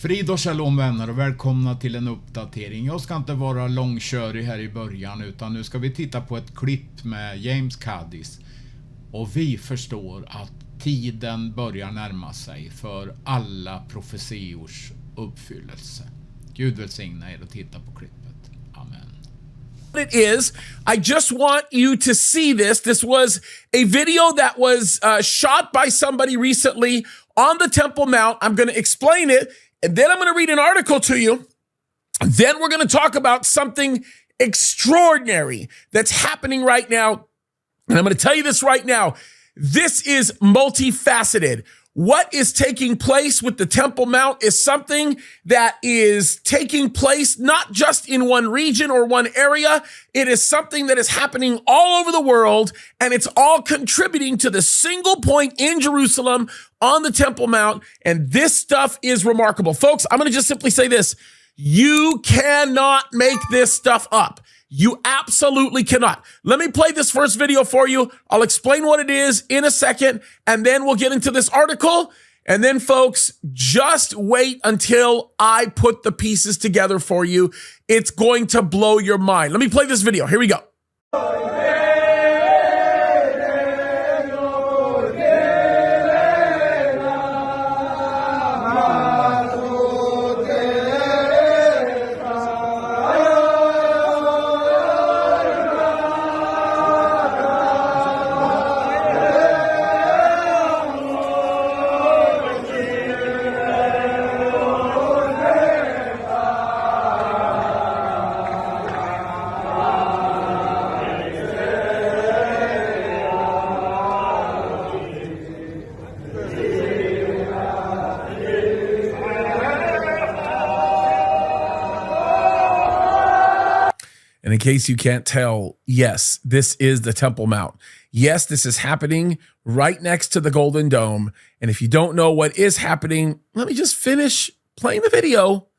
Frid och shalom vänner och välkomna till en uppdatering. Jag ska inte vara långkörig här i början utan nu ska vi titta på ett klipp med James Cadiz. Och vi förstår att tiden börjar närma sig för alla profetiors uppfyllelse. Gud välsigna er och titta på klippet. Amen. It is, I just want you to see this. This was a video that was shot by somebody recently on the Temple Mount. I'm going to explain it, and then I'm going to read an article to you. Then we're going to talk about something extraordinary that's happening right now. And I'm going to tell you this right now. This is multifaceted. What is taking place with the Temple Mount is something that is taking place not just in one region or one area. It is something that is happening all over the world, and it's all contributing to the single point in Jerusalem on the Temple Mount. And this stuff is remarkable. Folks, I'm going to just simply say this. You cannot make this stuff up. You absolutely cannot. Let me play this first video for you. I'll explain what it is in a second, and then we'll get into this article. And then, folks, just wait until I put the pieces together for you. It's going to blow your mind. Let me play this video. Here we go. And in case you can't tell, yes, this is the Temple Mount. Yes, this is happening right next to the Golden Dome. And if you don't know what is happening, let me just finish playing the video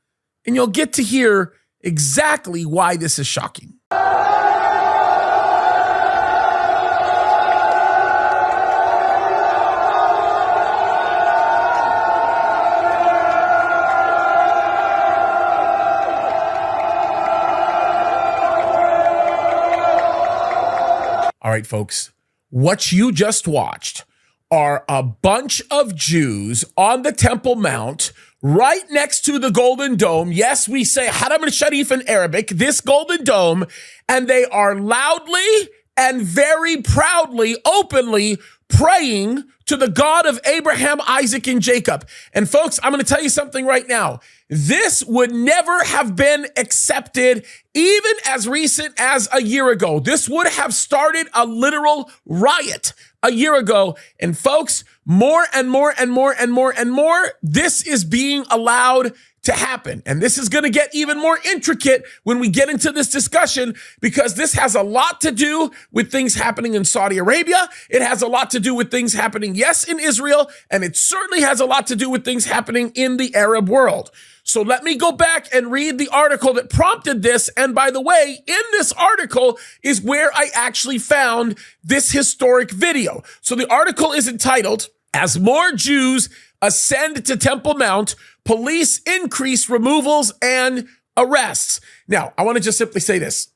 and you'll get to hear exactly why this is shocking. All right, folks, what you just watched are a bunch of Jews on the Temple Mount right next to the Golden Dome. Yes, we say Haram al-Sharif in Arabic, this Golden Dome, and they are loudly and very proudly, openly praying to the God of Abraham, Isaac, and Jacob. And folks, I'm going to tell you something right now. This would never have been accepted even as recent as a year ago. This would have started a literal riot a year ago. And folks, more and more and more and more and more, this is being allowed to happen. And this is going to get even more intricate when we get into this discussion, because this has a lot to do with things happening in Saudi Arabia. It has a lot to do with things happening, yes, in Israel, and it certainly has a lot to do with things happening in the Arab world. So let me go back and read the article that prompted this. And by the way, in this article is where I actually found this historic video. So the article is entitled, "As More Jews Ascend to Temple Mount, Police Increase Removals and Arrests." Now, I want to just simply say this.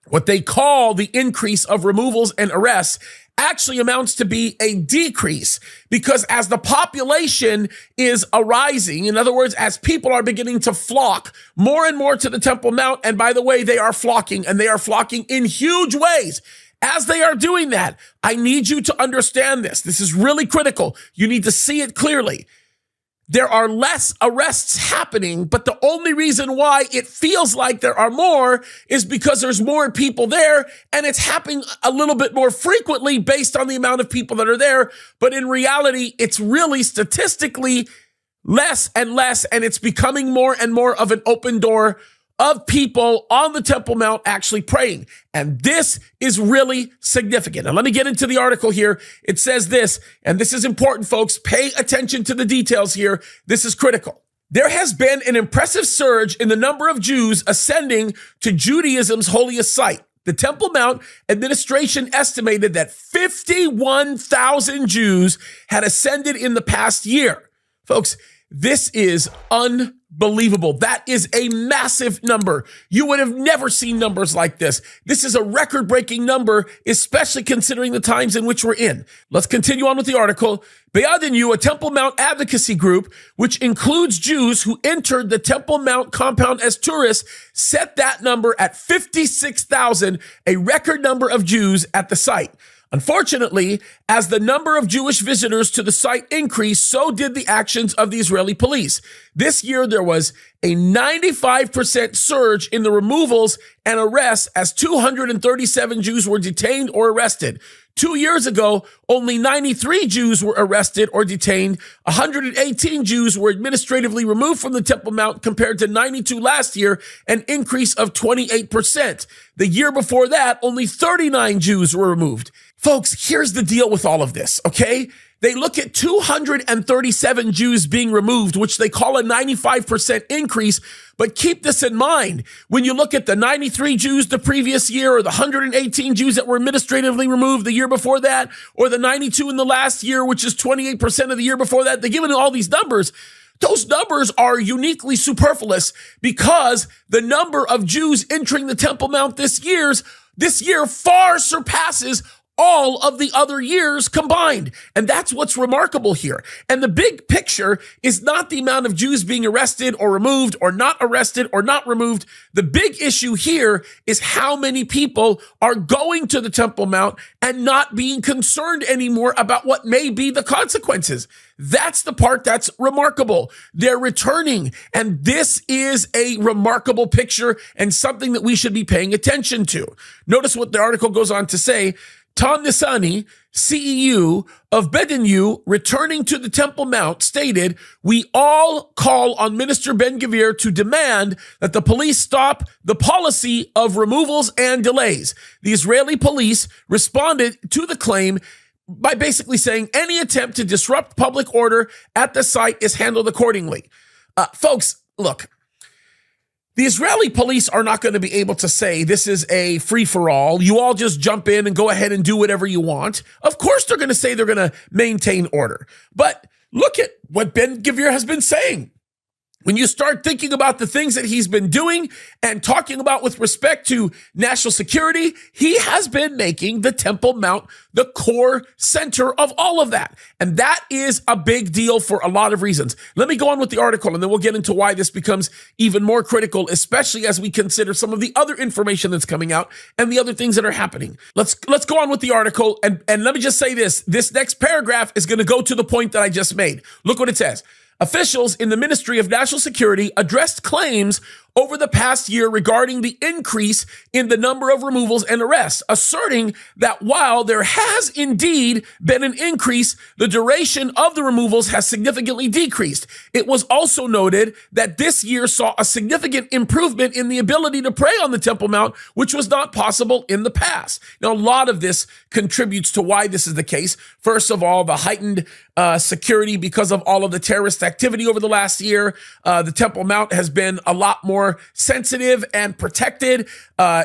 What they call the increase of removals and arrests actually amounts to be a decrease, because as the population is arising, in other words, as people are beginning to flock more and more to the Temple Mount, and by the way, they are flocking, and they are flocking in huge ways. As they are doing that, I need you to understand this. This is really critical. You need to see it clearly. There are less arrests happening, but the only reason why it feels like there are more is because there's more people there, and it's happening a little bit more frequently based on the amount of people that are there. But in reality, it's really statistically less and less, and it's becoming more and more of an open door of people on the Temple Mount actually praying. And this is really significant. And let me get into the article here. It says this, and this is important, folks. Pay attention to the details here. This is critical. There has been an impressive surge in the number of Jews ascending to Judaism's holiest site. The Temple Mount administration estimated that 51,000 Jews had ascended in the past year. Folks, this is unbelievable. That is a massive number. You would have never seen numbers like this. This is a record-breaking number, especially considering the times in which we're in. Let's continue on with the article. Beyadinu, a Temple Mount advocacy group, which includes Jews who entered the Temple Mount compound as tourists, set that number at 56,000, a record number of Jews at the site. Unfortunately, as the number of Jewish visitors to the site increased, so did the actions of the Israeli police. This year, there was a 95% surge in the removals and arrests as 237 Jews were detained or arrested. 2 years ago, only 93 Jews were arrested or detained. 118 Jews were administratively removed from the Temple Mount compared to 92 last year, an increase of 28%. The year before that, only 39 Jews were removed. Folks, here's the deal with all of this, okay? They look at 237 Jews being removed, which they call a 95% increase. But keep this in mind. When you look at the 93 Jews the previous year, or the 118 Jews that were administratively removed the year before that, or the 92 in the last year, which is 28% of the year before that, they're giving all these numbers. Those numbers are uniquely superfluous because the number of Jews entering the Temple Mount this year far surpasses all of the other years combined. And that's what's remarkable here. And the big picture is not the amount of Jews being arrested or removed or not arrested or not removed. The big issue here is how many people are going to the Temple Mount and not being concerned anymore about what may be the consequences. That's the part that's remarkable. They're returning. And this is a remarkable picture and something that we should be paying attention to. Notice what the article goes on to say. Tom Nisani, CEU of Bedinu, returning to the Temple Mount, stated, "We all call on Minister Ben-Gvir to demand that the police stop the policy of removals and delays." The Israeli police responded to the claim by basically saying any attempt to disrupt public order at the site is handled accordingly. Folks, look. The Israeli police are not going to be able to say this is a free-for-all. You all just jump in and go ahead and do whatever you want. Of course, they're going to say they're going to maintain order. But look at what Ben-Gvir has been saying. When you start thinking about the things that he's been doing and talking about with respect to national security, he has been making the Temple Mount the core center of all of that. And that is a big deal for a lot of reasons. Let me go on with the article and then we'll get into why this becomes even more critical, especially as we consider some of the other information that's coming out and the other things that are happening. Let's go on with the article. And let me just say this. This next paragraph is going to go to the point that I just made. Look what it says. Officials in the Ministry of National Security addressed claims over the past year regarding the increase in the number of removals and arrests, asserting that while there has indeed been an increase, the duration of the removals has significantly decreased. It was also noted that this year saw a significant improvement in the ability to pray on the Temple Mount, which was not possible in the past. Now, a lot of this contributes to why this is the case. First of all, the heightened security because of all of the terrorist activity over the last year. The Temple Mount has been a lot more sensitive and protected.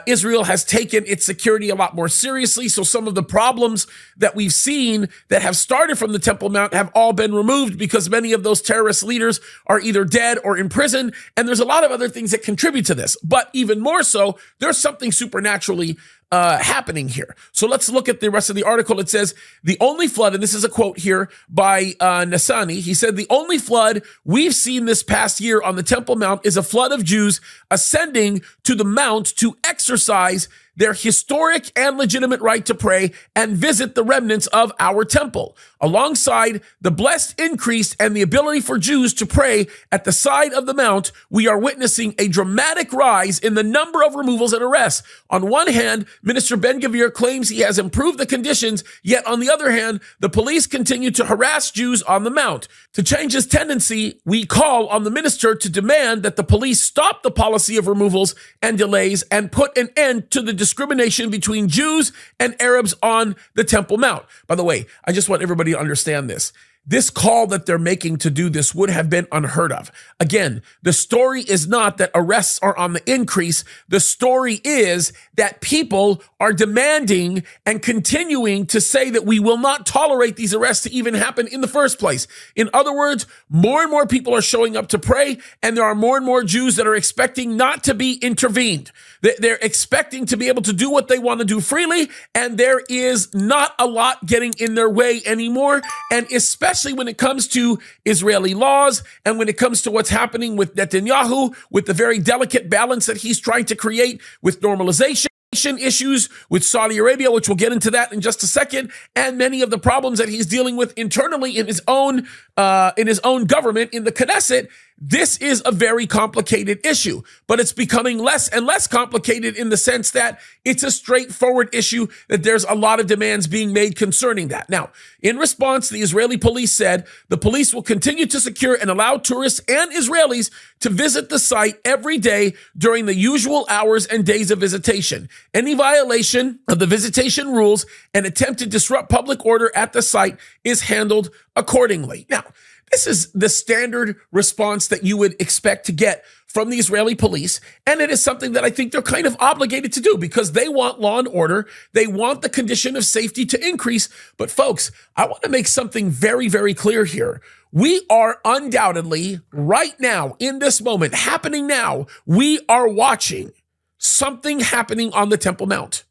Israel has taken its security a lot more seriously. So some of the problems that we've seen that have started from the Temple Mount have all been removed because many of those terrorist leaders are either dead or in prison. And there's a lot of other things that contribute to this. But even more so, there's something supernaturally happening here. So let's look at the rest of the article. It says, the only flood, and this is a quote here by Nasani. He said, the only flood we've seen this past year on the Temple Mount is a flood of Jews ascending to the Mount to exercise their historic and legitimate right to pray and visit the remnants of our temple. Alongside the blessed increase and the ability for Jews to pray at the side of the Mount, we are witnessing a dramatic rise in the number of removals and arrests. On one hand, Minister Ben-Gvir claims he has improved the conditions, yet on the other hand, the police continue to harass Jews on the Mount. To change this tendency, we call on the minister to demand that the police stop the policy of removals and delays and put an end to the discrimination between Jews and Arabs on the Temple Mount. By the way, I just want everybody to understand this. this call that they're making to do this would have been unheard of. Again, the story is not that arrests are on the increase. The story is that people are demanding and continuing to say that we will not tolerate these arrests to even happen in the first place. In other words, more and more people are showing up to pray, and there are more and more Jews that are expecting not to be intervened. They're expecting to be able to do what they want to do freely, and there is not a lot getting in their way anymore, and especially when it comes to Israeli laws and when it comes to what's happening with Netanyahu, with the very delicate balance that he's trying to create with normalization issues with Saudi Arabia, which we'll get into that in just a second, and many of the problems that he's dealing with internally in his own government, in the Knesset. This is a very complicated issue, but it's becoming less and less complicated in the sense that it's a straightforward issue, that there's a lot of demands being made concerning that. Now, in response, the Israeli police said the police will continue to secure and allow tourists and Israelis to visit the site every day during the usual hours and days of visitation. Any violation of the visitation rules and attempt to disrupt public order at the site is handled accordingly. Now, this is the standard response that you would expect to get from the Israeli police, and it is something that I think they're kind of obligated to do because they want law and order. They want the condition of safety to increase. But folks, I want to make something very, very clear here. We are undoubtedly right now, in this moment, happening now, we are watching something happening on the Temple Mount.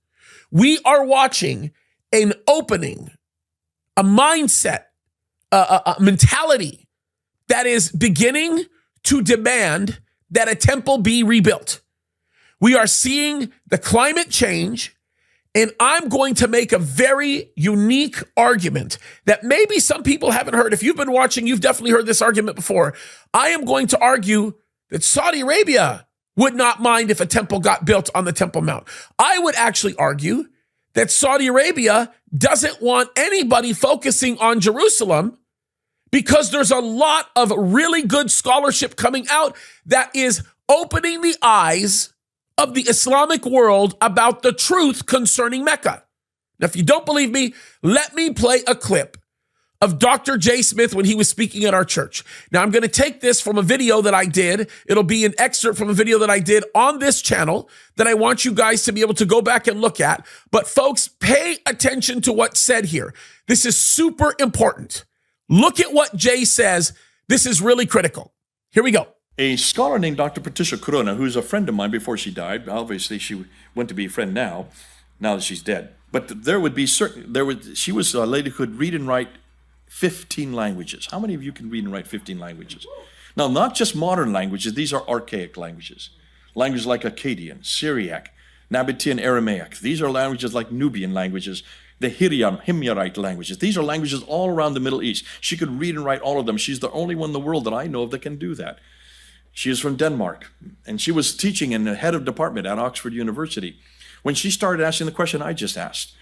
We are watching an opening, a mindset, a mentality that is beginning to demand that a temple be rebuilt. We are seeing the climate change, and I'm going to make a very unique argument that maybe some people haven't heard. If you've been watching, you've definitely heard this argument before. I am going to argue that Saudi Arabia would not mind if a temple got built on the Temple Mount. I would actually argue that Saudi Arabia doesn't want anybody focusing on Jerusalem, because there's a lot of really good scholarship coming out that is opening the eyes of the Islamic world about the truth concerning Mecca. Now, if you don't believe me, let me play a clip of Dr. J. Smith when he was speaking at our church. Now, I'm going to take this from a video that I did. It'll be an excerpt from a video that I did on this channel that I want you guys to be able to go back and look at. But folks, pay attention to what's said here. This is super important. Look at what Jay says. This is really critical. Here we go. A scholar named Dr. Patricia Corona, who's a friend of mine before she died. Obviously, she went to be a friend now that she's dead. But there would be she was a lady who could read and write 15 languages. How many of you can read and write 15 languages? Now, not just modern languages. These are archaic languages. Languages like Akkadian, Syriac, Nabatean Aramaic. These are languages like Nubian languages, the Himyarite languages. These are languages all around the Middle East. She could read and write all of them. She's the only one in the world that I know of that can do that. She is from Denmark, and she was teaching in the head of department at Oxford University when she started asking the question I just asked.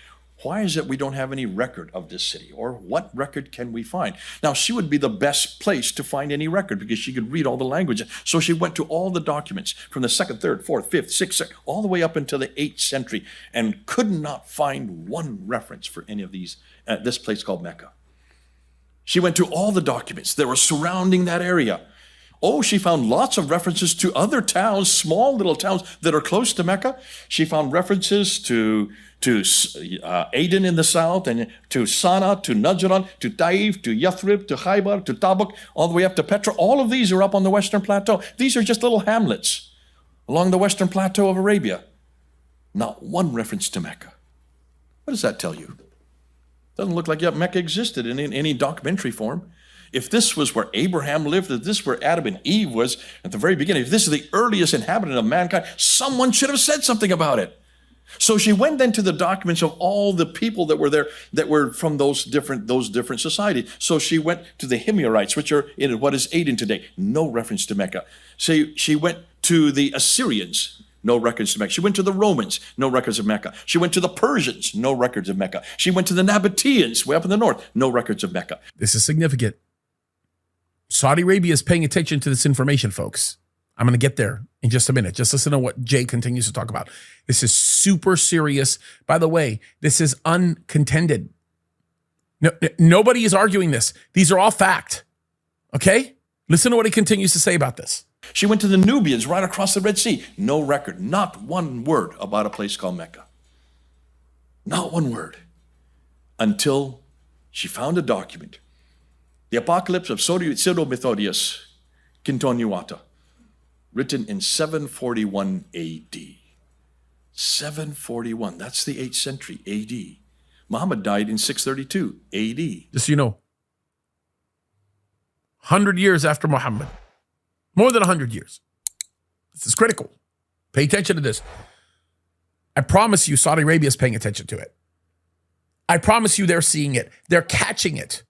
Why is it we don't have any record of this city? Or what record can we find? Now, she would be the best place to find any record because she could read all the languages. So she went to all the documents from the 2nd, 3rd, 4th, 5th, 6th, all the way up until the 8th century and could not find one reference for any of these at this place called Mecca. She went to all the documents that were surrounding that area. Oh, she found lots of references to other towns, small little towns that are close to Mecca. She found references to Aden in the south, and to Sana, to Najran, to Taif, to Yathrib, to Khaybar, to Tabuk, all the way up to Petra. All of these are up on the Western Plateau. These are just little hamlets along the Western Plateau of Arabia. Not one reference to Mecca. What does that tell you? Doesn't look like Mecca existed in any documentary form. If this was where Abraham lived, if this where Adam and Eve was at the very beginning, if this is the earliest inhabitant of mankind, someone should have said something about it. So she went then to the documents of all the people that were there that were from those different societies. So she went to the Himyarites, which are in what is Aden today. No reference to Mecca. So she went to the Assyrians. No records of Mecca. She went to the Romans, no records of Mecca. She went to the Persians, no records of Mecca. She went to the Nabateans, way up in the north, no records of Mecca. This is significant. Saudi Arabia is paying attention to this information, folks. I'm going to get there in just a minute. Just listen to what Jay continues to talk about. This is super serious. By the way, this is uncontended. No, nobody is arguing this. These are all fact. Okay? Listen to what he continues to say about this. She went to the Nubians right across the Red Sea. No record, not one word about a place called Mecca. Not one word. Until she found a document. The Apocalypse of Pseudo-Methodius Continuata, written in 741 AD. 741, that's the 8th century AD. Muhammad died in 632 AD. Just so you know, 100 years after Muhammad. More than 100 years. This is critical. Pay attention to this. I promise you Saudi Arabia is paying attention to it. I promise you they're seeing it. They're catching it.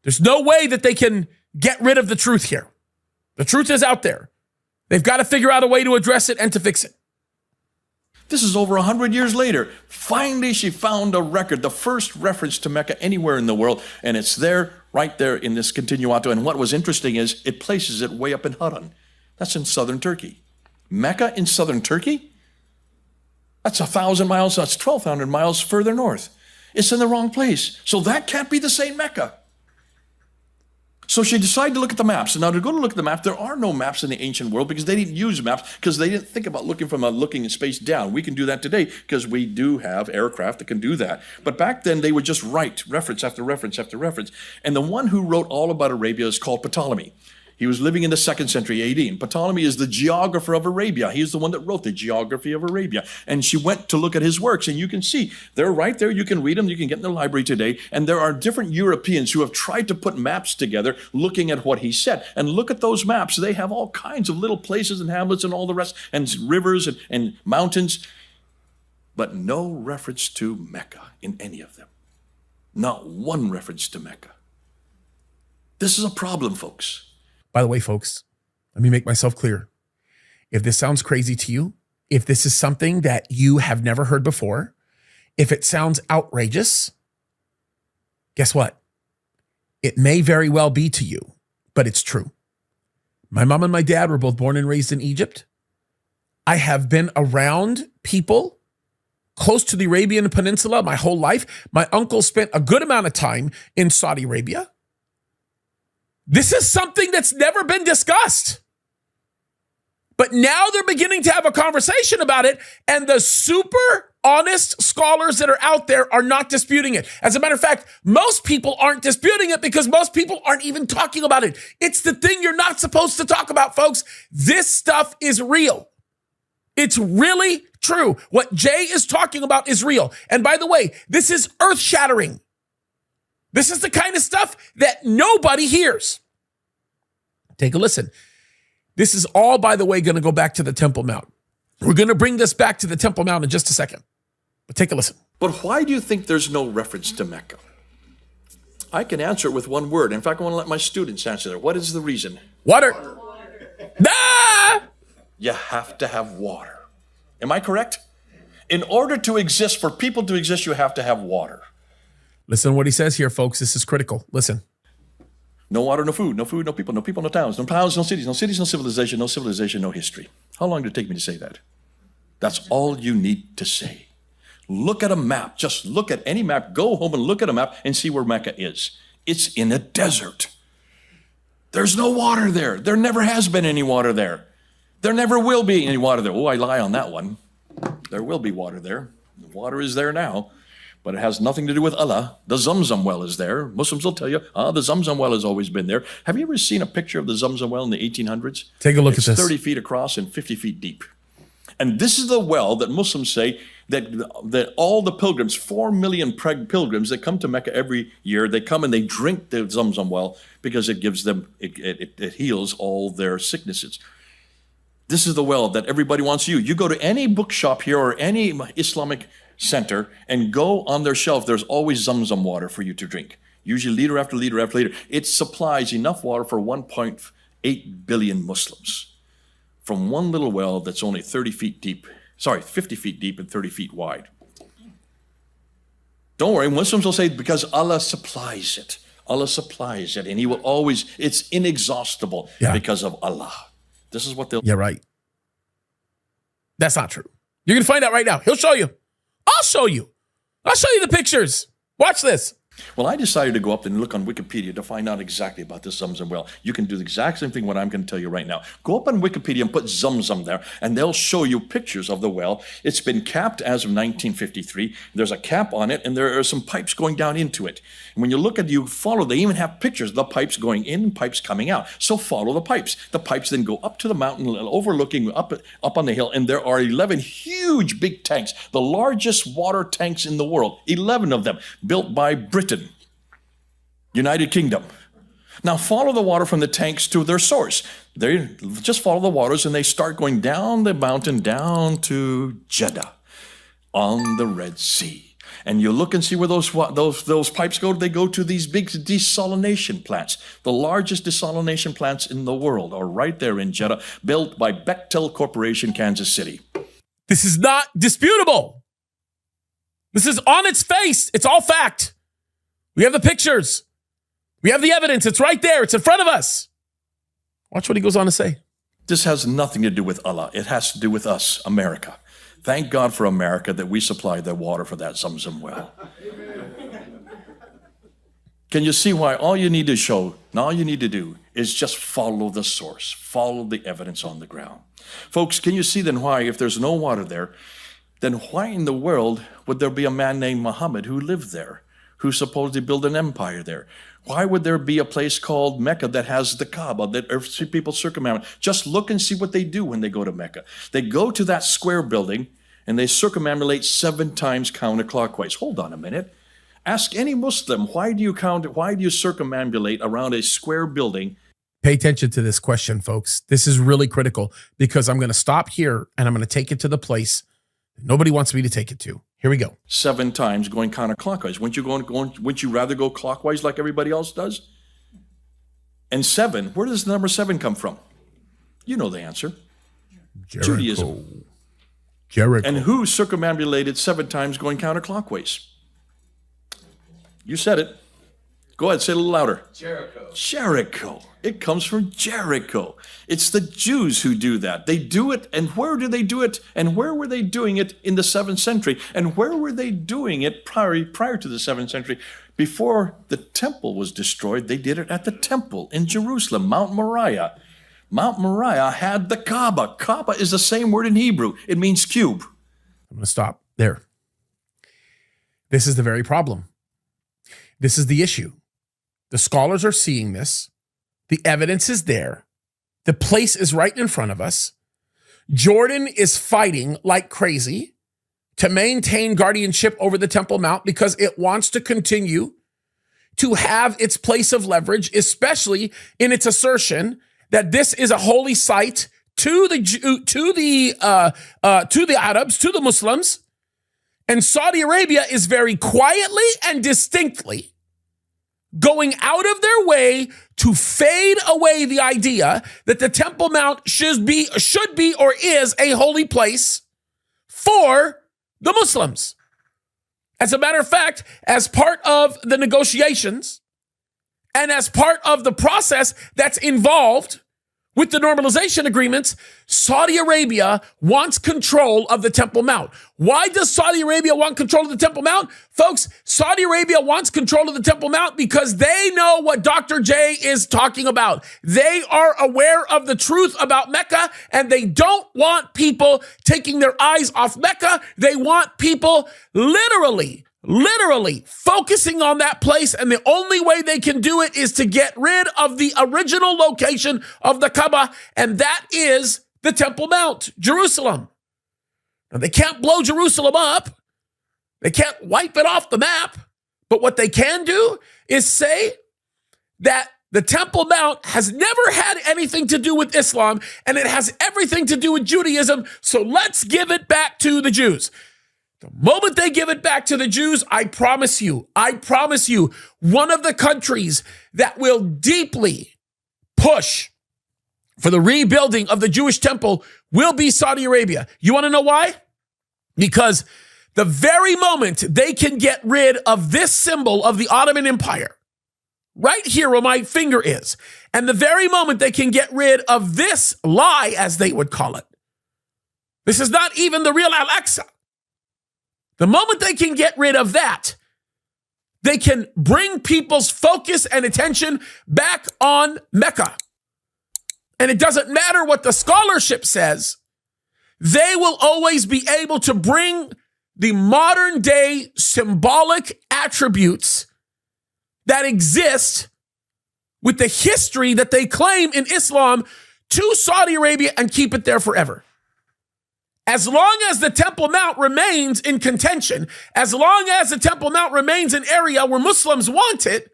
There's no way that they can get rid of the truth here. The truth is out there. They've got to figure out a way to address it and to fix it. This is over 100 years later. Finally, she found a record, the first reference to Mecca anywhere in the world, and it's there, right there in this Continuato. And what was interesting is it places it way up in Haran. That's in southern Turkey. Mecca in southern Turkey? That's 1,000 miles, that's 1,200 miles further north. It's in the wrong place. So that can't be the same Mecca. So she decided to look at the maps. And now to go to look at the map, there are no maps in the ancient world because they didn't use maps, because they didn't think about looking from looking in space down. We can do that today because we do have aircraft that can do that. But back then they would just write reference after reference after reference. And the one who wrote all about Arabia is called Ptolemy. He was living in the 2nd century AD. And Ptolemy is the geographer of Arabia. He's the one that wrote the geography of Arabia. And she went to look at his works. And you can see, they're right there. You can read them. You can get in the library today. And there are different Europeans who have tried to put maps together looking at what he said. And look at those maps. They have all kinds of little places and hamlets and all the rest, and rivers and mountains. But no reference to Mecca in any of them. Not one reference to Mecca. This is a problem, folks. By the way, folks, let me make myself clear. If this sounds crazy to you, if this is something that you have never heard before, if it sounds outrageous, guess what? It may very well be to you, but it's true. My mom and my dad were both born and raised in Egypt. I have been around people close to the Arabian Peninsula my whole life. My uncle spent a good amount of time in Saudi Arabia. This is something that's never been discussed. But now they're beginning to have a conversation about it, and the super honest scholars that are out there are not disputing it. As a matter of fact, most people aren't disputing it because most people aren't even talking about it. It's the thing you're not supposed to talk about, folks. This stuff is real. It's really true. What Jay is talking about is real. And by the way, this is earth-shattering. This is the kind of stuff that nobody hears. Take a listen. This is all, by the way, going to go back to the Temple Mount. We're going to bring this back to the Temple Mount in just a second. But take a listen. But why do you think there's no reference to Mecca? I can answer it with one word. In fact, I want to let my students answer that. What is the reason? Water. Ah! You have to have water. Am I correct? In order to exist, for people to exist, you have to have water. Listen to what he says here, folks. This is critical. Listen. No water, no food, no people, no towns, no cities, no civilization, no history. How long did it take me to say that? That's all you need to say. Look at a map. Just look at any map. Go home and look at a map and see where Mecca is. It's in a desert. There's no water there. There never has been any water there. There never will be any water there. Oh, I lie on that one. There will be water there. The water is there now. But it has nothing to do with Allah. The Zamzam well is there. Muslims will tell you, the Zamzam well has always been there. Have you ever seen a picture of the Zamzam well in the 1800s? Take a look at this. It's 30 feet across and 50 feet deep. And this is the well that Muslims say that all the pilgrims, 4 million pilgrims that come to Mecca every year, they come and they drink the Zamzam well because it gives them, it heals all their sicknesses. This is the well that everybody wants you. You go to any bookshop here or any Islamic center and go on their shelf, there's always Zamzam water for you to drink. Usually liter after liter after liter. It supplies enough water for 1.8 billion Muslims from one little well that's only 50 feet deep and 30 feet wide. Don't worry, Muslims will say because Allah supplies it. Allah supplies it, and He will always, it's inexhaustible because of Allah. This is what they'll... Yeah, right. That's not true. You're going to find out right now. He'll show you. I'll show you. I'll show you the pictures. Watch this. Well, I decided to go up and look on Wikipedia to find out exactly about this Zamzam well. You can do the exact same thing what I'm going to tell you right now. Go up on Wikipedia and put Zamzam there, and they'll show you pictures of the well. It's been capped as of 1953. There's a cap on it, and there are some pipes going down into it. And when you look at it, you follow, they even have pictures of the pipes going in and pipes coming out. So follow the pipes. The pipes then go up to the mountain, overlooking up on the hill, and there are 11 huge big tanks, the largest water tanks in the world, 11 of them, built by Britain. United Kingdom. Now follow the water from the tanks to their source. They just follow the waters and they start going down the mountain down to Jeddah on the Red Sea. And you look and see where those pipes go. They go to these big desalination plants. The largest desalination plants in the world are right there in Jeddah, built by Bechtel Corporation, Kansas City. This is not disputable. This is on its face. It's all fact. We have the pictures. We have the evidence. It's right there. It's in front of us. Watch what he goes on to say. This has nothing to do with Allah. It has to do with us, America. Thank God for America that we supply the water for that Zamzam well. Can you see why all you need to show, and all you need to do is just follow the source, follow the evidence on the ground. Folks, can you see then why, if there's no water there, then why in the world would there be a man named Muhammad who lived there, who supposedly built an empire there? Why would there be a place called Mecca that has the Kaaba, that people circumambulate? Just look and see what they do when they go to Mecca. They go to that square building and they circumambulate 7 times counterclockwise. Hold on a minute. Ask any Muslim, why do you circumambulate around a square building? Pay attention to this question, folks. This is really critical because I'm going to stop here and I'm going to take it to the place nobody wants me to take it to. Here we go. 7 times going counterclockwise. Wouldn't you rather go clockwise like everybody else does? And 7, where does the number 7 come from? You know the answer. Jericho. Judaism. Jericho. And who circumambulated 7 times going counterclockwise? You said it. Go ahead, say it a little louder. Jericho. Jericho. It comes from Jericho. It's the Jews who do that. They do it, and where do they do it? And where were they doing it in the 7th century? And where were they doing it prior to the 7th century? Before the temple was destroyed, they did it at the temple in Jerusalem, Mount Moriah. Mount Moriah had the Kaaba. Kaaba is the same word in Hebrew. It means cube. I'm going to stop there. This is the very problem. This is the issue. The scholars are seeing this. The evidence is there. The place is right in front of us. Jordan is fighting like crazy to maintain guardianship over the Temple Mount because it wants to continue to have its place of leverage, especially in its assertion that this is a holy site to the Arabs, to the Muslims. And Saudi Arabia is very quietly and distinctly going out of their way to fade away the idea that the Temple Mount should be or is a holy place for the Muslims. As a matter of fact, as part of the negotiations and as part of the process that's involved with the normalization agreements, Saudi Arabia wants control of the Temple Mount. Why does Saudi Arabia want control of the Temple Mount? Folks, Saudi Arabia wants control of the Temple Mount because they know what Dr. J is talking about. They are aware of the truth about Mecca, and they don't want people taking their eyes off Mecca. They want people literally focusing on that place, and the only way they can do it is to get rid of the original location of the Kaaba, and that is the Temple Mount, Jerusalem. Now, they can't blow Jerusalem up. They can't wipe it off the map, but what they can do is say that the Temple Mount has never had anything to do with Islam, and it has everything to do with Judaism, so let's give it back to the Jews. The moment they give it back to the Jews, I promise you, one of the countries that will deeply push for the rebuilding of the Jewish temple will be Saudi Arabia. You want to know why? Because the very moment they can get rid of this symbol of the Ottoman Empire, right here where my finger is, and the very moment they can get rid of this lie, as they would call it, this is not even the real Al-Aqsa. The moment they can get rid of that, they can bring people's focus and attention back on Mecca. And it doesn't matter what the scholarship says, they will always be able to bring the modern day symbolic attributes that exist with the history that they claim in Islam to Saudi Arabia and keep it there forever. As long as the Temple Mount remains in contention, as long as the Temple Mount remains an area where Muslims want it,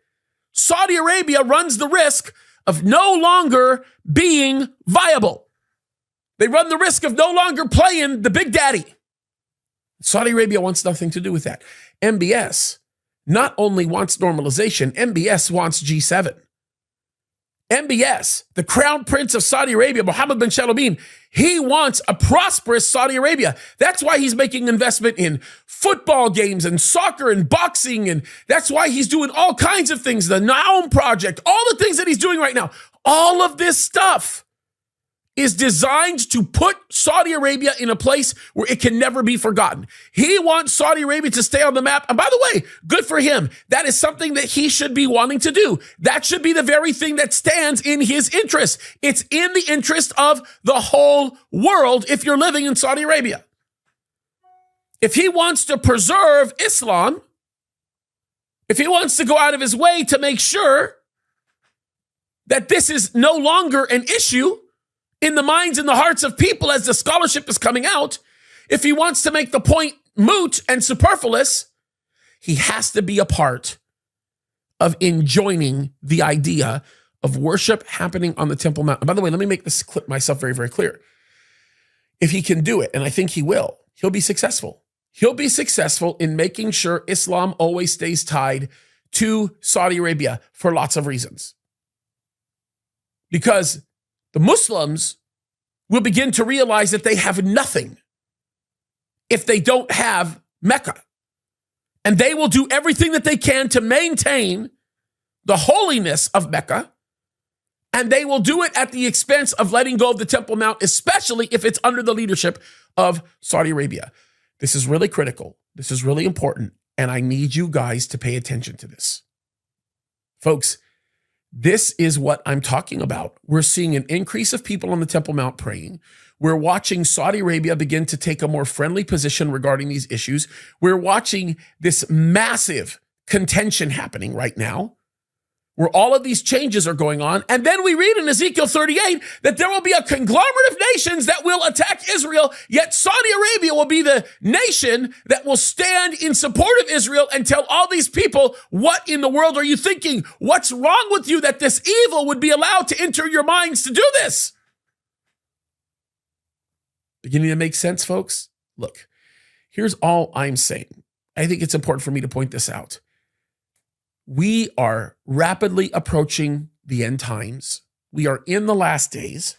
Saudi Arabia runs the risk of no longer being viable. They run the risk of no longer playing the big daddy. Saudi Arabia wants nothing to do with that. MBS not only wants normalization, MBS wants G7. MBS, the crown prince of Saudi Arabia, Mohammed bin Salman, he wants a prosperous Saudi Arabia. That's why he's making investment in football games and soccer and boxing. And that's why he's doing all kinds of things. The Naum project, all the things that he's doing right now. All of this stuff is designed to put Saudi Arabia in a place where it can never be forgotten. He wants Saudi Arabia to stay on the map. And by the way, good for him. That is something that he should be wanting to do. That should be the very thing that stands in his interest. It's in the interest of the whole world if you're living in Saudi Arabia. If he wants to preserve Islam, if he wants to go out of his way to make sure that this is no longer an issue in the minds and the hearts of people as the scholarship is coming out, if he wants to make the point moot and superfluous, he has to be a part of enjoining the idea of worship happening on the Temple Mount. And by the way, let me make this clip myself very, very clear. If he can do it, and I think he will, he'll be successful. He'll be successful in making sure Islam always stays tied to Saudi Arabia for lots of reasons. Because the Muslims will begin to realize that they have nothing if they don't have Mecca. And they will do everything that they can to maintain the holiness of Mecca. And they will do it at the expense of letting go of the Temple Mount, especially if it's under the leadership of Saudi Arabia. This is really critical. This is really important. And I need you guys to pay attention to this. Folks, this is what I'm talking about. We're seeing an increase of people on the Temple Mount praying. We're watching Saudi Arabia begin to take a more friendly position regarding these issues. We're watching this massive contention happening right now, where all of these changes are going on. And then we read in Ezekiel 38 that there will be a conglomerate of nations that will attack Israel, yet Saudi Arabia will be the nation that will stand in support of Israel and tell all these people, what in the world are you thinking? What's wrong with you that this evil would be allowed to enter your minds to do this? Beginning to make sense, folks? Look, here's all I'm saying. I think it's important for me to point this out. We are rapidly approaching the end times. We are in the last days.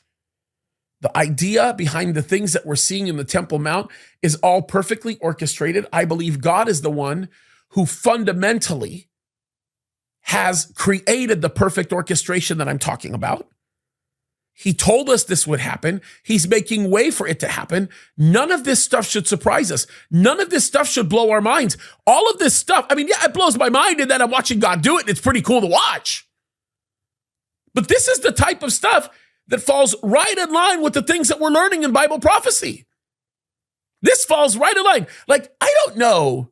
The idea behind the things that we're seeing in the Temple Mount is all perfectly orchestrated. I believe God is the one who fundamentally has created the perfect orchestration that I'm talking about. He told us this would happen. He's making way for it to happen. None of this stuff should surprise us. None of this stuff should blow our minds. All of this stuff, I mean, yeah, it blows my mind in that I'm watching God do it, and it's pretty cool to watch. But this is the type of stuff that falls right in line with the things that we're learning in Bible prophecy. This falls right in line. Like, I don't know,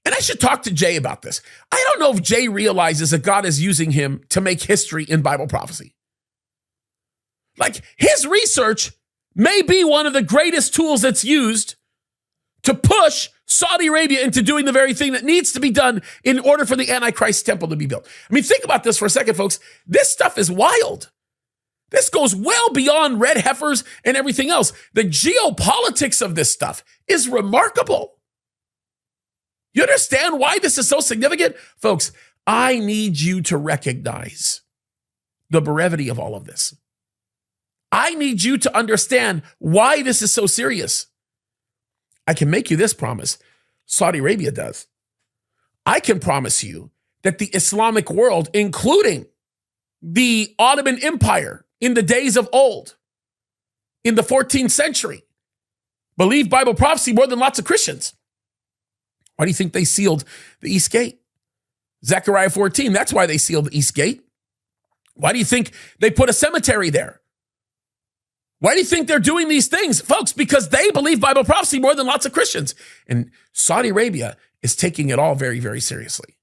and I should talk to Jay about this. I don't know if Jay realizes that God is using him to make history in Bible prophecy. Like, his research may be one of the greatest tools that's used to push Saudi Arabia into doing the very thing that needs to be done in order for the Antichrist temple to be built. I mean, think about this for a second, folks. This stuff is wild. This goes well beyond red heifers and everything else. The geopolitics of this stuff is remarkable. You understand why this is so significant? Folks, I need you to recognize the brevity of all of this. I need you to understand why this is so serious. I can make you this promise. Saudi Arabia does. I can promise you that the Islamic world, including the Ottoman Empire in the days of old, in the 14th century, believed Bible prophecy more than lots of Christians. Why do you think they sealed the East Gate? Zechariah 14, that's why they sealed the east gate. Why do you think they put a cemetery there? Why do you think they're doing these things? Folks, because they believe Bible prophecy more than lots of Christians. And Saudi Arabia is taking it all very, very seriously.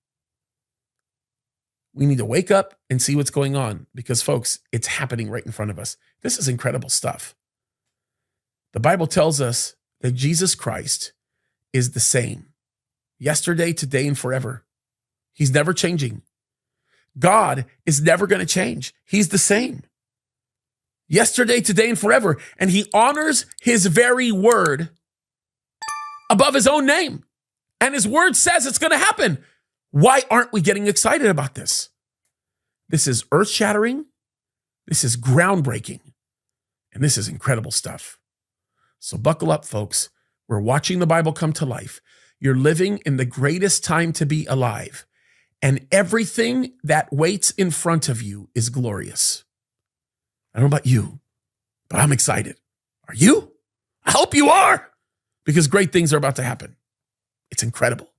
We need to wake up and see what's going on because, folks, it's happening right in front of us. This is incredible stuff. The Bible tells us that Jesus Christ is the same yesterday, today, and forever. He's never changing. God is never going to change. He's the same. Yesterday, today, and forever. And he honors his very word above his own name. And his word says it's going to happen. Why aren't we getting excited about this? This is earth-shattering. This is groundbreaking. And this is incredible stuff. So buckle up, folks. We're watching the Bible come to life. You're living in the greatest time to be alive. And everything that waits in front of you is glorious. I don't know about you, but I'm excited. Are you? I hope you are, because great things are about to happen. It's incredible.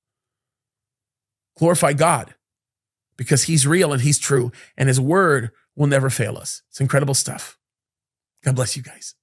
Glorify God, because he's real and he's true, and his word will never fail us. It's incredible stuff. God bless you guys.